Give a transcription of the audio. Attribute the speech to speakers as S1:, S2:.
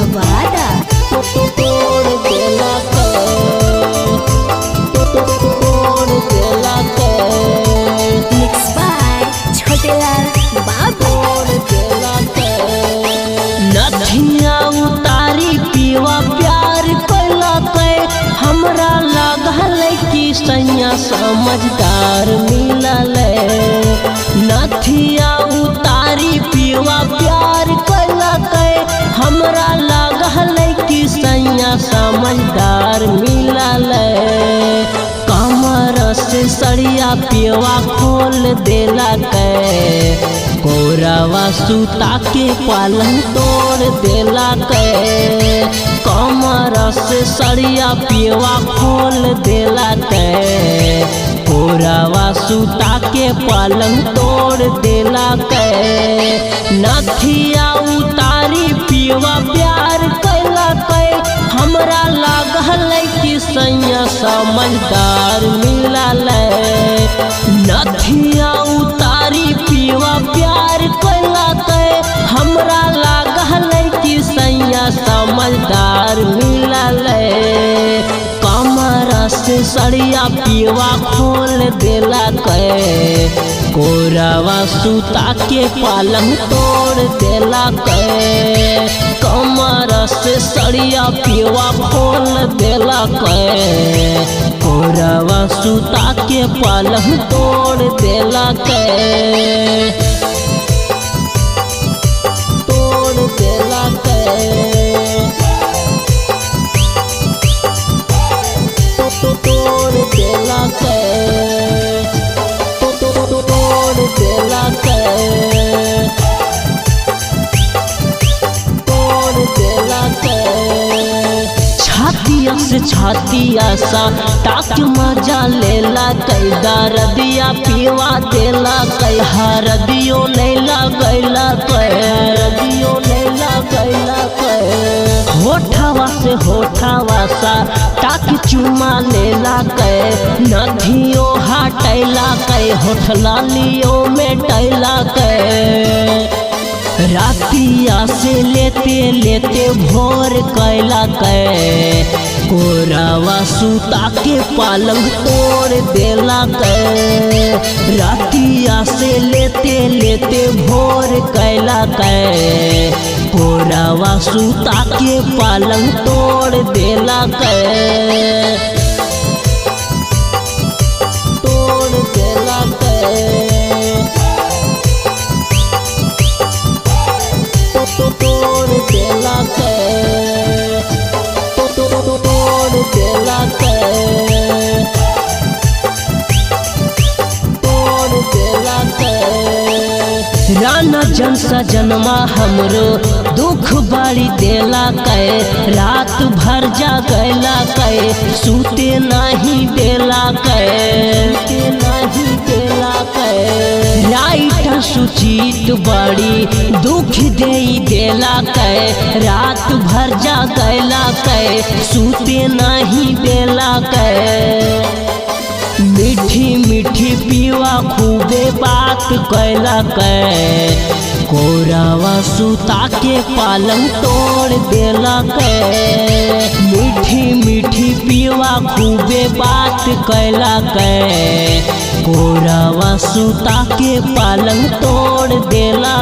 S1: नवादा।
S2: तोड़ देला
S1: mix by Chhotelal बाबू।
S2: नथिया उतारी पीवा प्यार कैला हमरा लागल कि सैया समझदार मिलल। नथिया उतारी पीवा प्यार कैला हमरा लागल कि सैया समझदार मिलल। कमर से सड़िया पीवा खोल देला कोरावा सूता के पालन तोड़ देला कमर से सड़िया पीवा खोल देला कोरावा सूता के पालन तोड़ देला नथिया उतारी पीवा प्यार कैला हमरा लागल कि सैया समझदार मिलल। नथिया उतारी पीवा प्यार कैला हमरा लागल कि सैया समझदार मिलल। कमर से सड़िया पीवा खोल देला कोरावा सूता के पालन तोड़ देला कमर से सड़िया पीवा खोल देला कोरावा सूता के पालन तोड़ देला तोड़ देला तोड़ देला तोड़ देला तोड़ देला छातिया से छातिया सा ताक मजा लेला दरदिया पीवा देला हरदियो नैला गैला हरदियो नैला गैला होठवा से होठवा सा ताक चुमा लेला नथियो हटैला होठ लालियो में टैला रातिया से लेते लेते भोर कैला कोरावा सूता के पालंग तोड़ देला रातिया से लेते लेते भोर कैला कोरावा सूता के पालंग तोड़ देला तोड़ देला तोड़ देला तोड़ देला तोड़ देला राना जन सजनमा हमरो दुख बाड़ी देला रात भर जागला सूते नहीं देला नहीं देला राइट सुचित बड़ी दुख दे देला रात भर जागला सूते नहीं देला मीठी मीठी पीवा खूबे बात कैला कोरावा सूता के पालंग तोड़ देला मीठी मीठी पीवा खूबे बात कैला कोरावा सूता के पालंग तोड़ देला